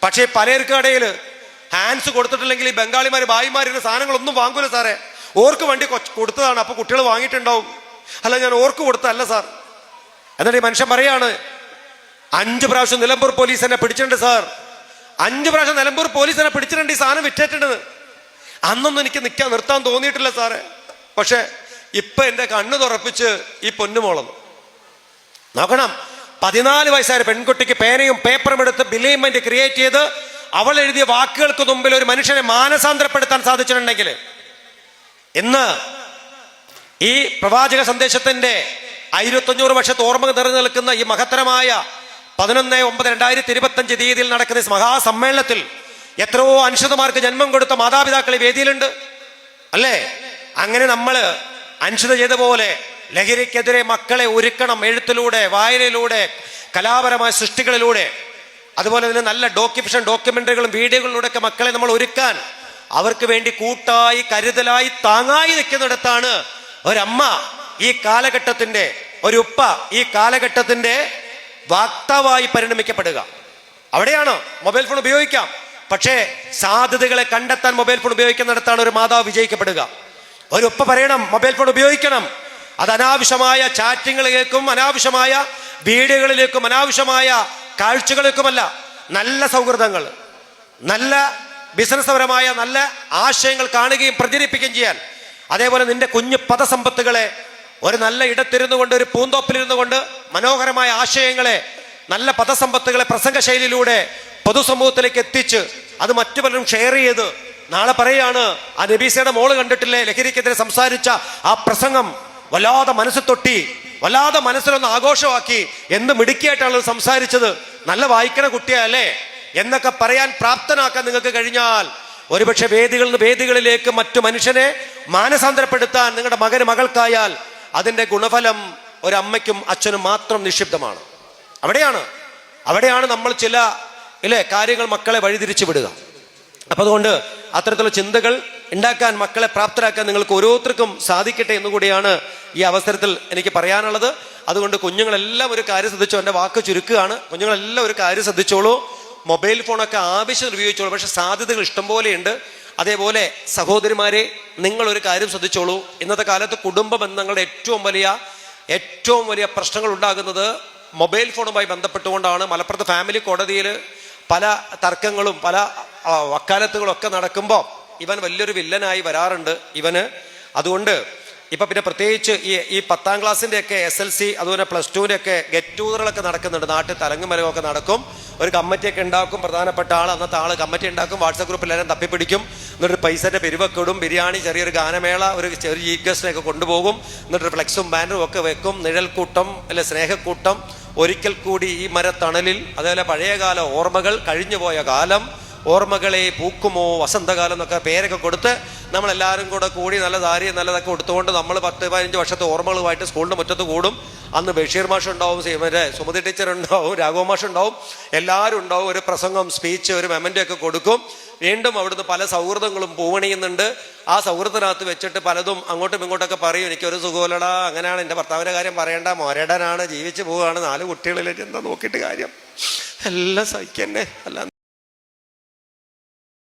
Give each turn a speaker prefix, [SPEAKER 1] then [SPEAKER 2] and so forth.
[SPEAKER 1] പക്ഷേ പലചരക്കടയിൽ ഹാൻഡ്സ് കൊടുത്തിട്ടില്ലെങ്കിൽ ഈ ബംഗാളിമാർ ഭായിമാരുടെ സാധനങ്ങളൊന്നും വാങ്ങൂല സാറേ. ഓർക്ക് വേണ്ടി കൊടുത്തതാണ്, അപ്പൊ കുട്ടികൾ വാങ്ങിയിട്ടുണ്ടാവും. അല്ല, ഞാൻ ഓർക്ക് കൊടുത്തല്ല സാർ. എന്നിട്ട് ഈ മനുഷ്യൻ പറയാണ്, 5 പ്രാവശ്യം നിലമ്പൂർ പോലീസ് എന്നെ പിടിച്ചിട്ടുണ്ട് സാർ, 5 പ്രാവശ്യം നിലമ്പൂർ പോലീസ് എന്നെ പിടിച്ചിട്ടുണ്ട് ഈ സാധനം വിറ്റിട്ടുണ്ട്. അന്നൊന്നും എനിക്ക് നിർത്താൻ തോന്നിയിട്ടില്ല സാറേ. പക്ഷെ ഇപ്പൊ എന്റെ കണ്ണ് തുറപ്പിച്ച് ഈ പൊന്നുമോളന്നു നോക്കണം. 14 വയസ്സായ പെൺകുട്ടിക്ക് പേനയും പേപ്പറും എടുത്ത് ബിലീവ്മെന്റ് ക്രിയേറ്റ് ചെയ്ത് അവൾ എഴുതിയ വാക്കുകൾക്ക് മുമ്പിൽ ഒരു മനുഷ്യനെ മാനസാന്തരപ്പെടുത്താൻ സാധിച്ചിട്ടുണ്ടെങ്കിൽ, ഇന്ന് ഈ പ്രവാചക സന്ദേശത്തിന്റെ 1500 വർഷത്തെ ഓർമ്മ നിറഞ്ഞു നിൽക്കുന്ന ഈ മഹത്തരമായ 11/9/2025 തീയതിയിൽ നടക്കുന്ന ഈ മഹാസമ്മേളനത്തിൽ എത്രയോ അൻഷിതമാർക്ക് ജന്മം കൊടുത്ത മാതാപിതാക്കൾ ഈ വേദിയിലുണ്ട് അല്ലേ? അങ്ങനെ നമ്മൾ അൻഷിത ചെയ്ത പോലെ ലഹരിക്കെതിരെ മക്കളെ ഒരുക്കണം. എഴുത്തിലൂടെ, വായനയിലൂടെ, കലാപരമായ സൃഷ്ടികളിലൂടെ, അതുപോലെ തന്നെ നല്ല ഡോക്യുമെന്ററികളും വീഡിയോകളിലൂടെ ഒക്കെ മക്കളെ നമ്മൾ ഒരുക്കാൻ, അവർക്ക് വേണ്ടി കൂട്ടായി, കരുതലായി, താങ്ങായി നിൽക്കുന്നിടത്താണ് ഒരമ്മ ഈ കാലഘട്ടത്തിന്റെ, ഒരു ഉപ്പ ഈ കാലഘട്ടത്തിന്റെ വാക്താവായി പരിണമിക്കപ്പെടുക. അവിടെയാണ് മൊബൈൽ ഫോൺ ഉപയോഗിക്കാം, പക്ഷേ സാധ്യതകളെ കണ്ടെത്താൻ മൊബൈൽ ഫോൺ ഉപയോഗിക്കുന്നിടത്താണ് ഒരു മാതാവ് വിജയിക്കപ്പെടുക. ഒരു ഉപ്പ പറയണം മൊബൈൽ ഫോൺ ഉപയോഗിക്കണം, അത് അനാവശ്യമായ ചാറ്റിങ്ങളിലേക്കും അനാവശ്യമായ വീഡിയോകളിലേക്കും അനാവശ്യമായ കാഴ്ചകളിലേക്കുമല്ല, നല്ല സൗഹൃദങ്ങൾ, നല്ല ബിസിനസ് പരമായ നല്ല ആശയങ്ങൾ കാണുകയും പ്രചരിപ്പിക്കുകയും ചെയ്യാൻ. അതേപോലെ നിന്റെ കുഞ്ഞു പദസമ്പത്തുകളെ ഒരു നല്ല ഇടത്തിരുന്നു കൊണ്ട്, ഒരു പൂന്തോപ്പിലിരുന്നു കൊണ്ട് മനോഹരമായ ആശയങ്ങളെ, നല്ല പദസമ്പത്തുകളെ പ്രസംഗ ശൈലിയിലൂടെ പൊതുസമൂഹത്തിലേക്ക് എത്തിച്ച് അത് മറ്റു പലരും ഷെയർ ചെയ്ത് നാളെ പറയാണ്, ആ നബീസയുടെ മോള് കണ്ടിട്ടില്ലേ ലഹരിക്കെതിരെ സംസാരിച്ച ആ പ്രസംഗം വല്ലാതെ മനസ്സ് തൊട്ടി, വല്ലാതെ മനസ്സിലൊന്ന് ആഘോഷമാക്കി, എന്ത് മിടുക്കിയായിട്ടാണ് സംസാരിച്ചത്, നല്ല വായിക്കണ കുട്ടിയല്ലേ എന്നൊക്കെ പറയാൻ പ്രാപ്തനാക്കാൻ നിങ്ങൾക്ക് കഴിഞ്ഞാൽ, ഒരുപക്ഷെ വേദികളിലേക്ക് മറ്റു മനുഷ്യനെ മാനസാന്തരപ്പെടുത്താൻ നിങ്ങളുടെ മകന് മകൾക്കായാൽ അതിന്റെ ഗുണഫലം ഒരമ്മയ്ക്കും അച്ഛനും മാത്രം നിക്ഷിപ്തമാണ്. അവിടെയാണ് നമ്മൾ ചില കാര്യങ്ങൾ മക്കളെ വഴിതിരിച്ചു വിടുക. അപ്പൊ അതുകൊണ്ട് അത്തരത്തിലുള്ള ചിന്തകൾ ഉണ്ടാക്കാൻ, മക്കളെ പ്രാപ്തരാക്കാൻ നിങ്ങൾക്ക് ഓരോരുത്തർക്കും സാധിക്കട്ടെ എന്നുകൂടിയാണ് ഈ അവസരത്തിൽ എനിക്ക് പറയാനുള്ളത്. അതുകൊണ്ട് കുഞ്ഞുങ്ങളെല്ലാം ഒരു കാര്യം ശ്രദ്ധിച്ചോ, എൻ്റെ വാക്ക് ചുരുക്കുകയാണ്. കുഞ്ഞുങ്ങളെല്ലാം ഒരു കാര്യം ശ്രദ്ധിച്ചോളൂ, മൊബൈൽ ഫോണൊക്കെ ആവശ്യത്തിന് ഉപയോഗിച്ചോളൂ, പക്ഷെ സാധ്യതകൾ ഇഷ്ടം പോലെയുണ്ട്. അതേപോലെ സഹോദരിമാരെ, നിങ്ങളൊരു കാര്യം ശ്രദ്ധിച്ചോളൂ, ഇന്നത്തെ കാലത്ത് കുടുംബ ബന്ധങ്ങളുടെ ഏറ്റവും വലിയ പ്രശ്നങ്ങൾ ഉണ്ടാകുന്നത് മൊബൈൽ ഫോണുമായി ബന്ധപ്പെട്ടുകൊണ്ടാണ്. മലപ്പുറത്ത് ഫാമിലി കോടതിയിൽ പല തർക്കങ്ങളും പല വക്കാലത്തുകളൊക്കെ നടക്കുമ്പോൾ ഇവൻ വലിയൊരു വില്ലനായി വരാറുണ്ട് ഇവന്. അതുകൊണ്ട് ഇപ്പം പിന്നെ പ്രത്യേകിച്ച് ഈ 10ാം ക്ലാസ്സിൻ്റെ ഒക്കെ SLC അതുപോലെ +2-ൻ്റെ ഒക്കെ ഗെറ്റ് ടുഗദറുകളൊക്കെ നടക്കുന്നുണ്ട്. നാട്ടിൽ തലങ്ങുമരമൊക്കെ നടക്കും. ഒരു കമ്മിറ്റിയൊക്കെ ഉണ്ടാക്കും, പ്രധാനപ്പെട്ട ആൾ അന്നത്തെ ആൾ കമ്മിറ്റി ഉണ്ടാക്കും, വാട്സപ്പ് ഗ്രൂപ്പിൽ എല്ലാവരും തപ്പിപ്പിടിക്കും, എന്നിട്ട് പൈസൻ്റെ പിരിവൊക്കെ ഇടും, ബിരിയാണി, ചെറിയൊരു ഗാനമേള, ഒരു ചെറിയ ചീഫ് ഗസ്റ്റിനെയൊക്കെ കൊണ്ടുപോകും, എന്നിട്ട് ഫ്ലെക്സും ബാനറും ഒക്കെ വെക്കും, നിഴൽക്കൂട്ടം അല്ലെ സ്നേഹക്കൂട്ടം, ഒരിക്കൽ കൂടി ഈ മരത്തണലിൽ, അതേപോലെ പഴയകാല ഓർമ്മകൾ, കഴിഞ്ഞുപോയ കാലം, ഓർമ്മകളെ പൂക്കുമോ വസന്തകാലം എന്നൊക്കെ പേരൊക്കെ കൊടുത്ത് നമ്മളെല്ലാവരും കൂടി നല്ല സാരി നല്ലതൊക്കെ കൊടുത്തുകൊണ്ട് നമ്മൾ 10-15 വർഷത്തെ ഓർമ്മകളുമായിട്ട് സ്കൂളിൻ്റെ മുറ്റത്ത് കൂടും. അന്ന് ബഷീർ മാഷ് ഉണ്ടാവും, സുമതി ടീച്ചർ ഉണ്ടാവും, രാഘവ മാഷ് ഉണ്ടാവും, എല്ലാവരും ഉണ്ടാവും. ഒരു പ്രസംഗം, സ്പീച്ച്, ഒരു മെമൻ്റ് ഒക്കെ കൊടുക്കും. വീണ്ടും അവിടുന്ന് പല സൗഹൃദങ്ങളും പൂവണിയുന്നുണ്ട്. ആ സൗഹൃദത്തിനകത്ത് വെച്ചിട്ട് പലതും അങ്ങോട്ടും ഇങ്ങോട്ടൊക്കെ പറയും, എനിക്കൊരു സുഖമില്ലടാ, അങ്ങനെയാണ്, എൻ്റെ ഭർത്താവിൻ്റെ കാര്യം പറയണ്ട, മോരടനാണ്, ജീവിച്ചു പോവുകയാണ്, 4 കുട്ടികളിലേക്ക്, എന്താ നോക്കിയിട്ട് കാര്യം, എല്ലാം സഹിക്കന്നെ അല്ല.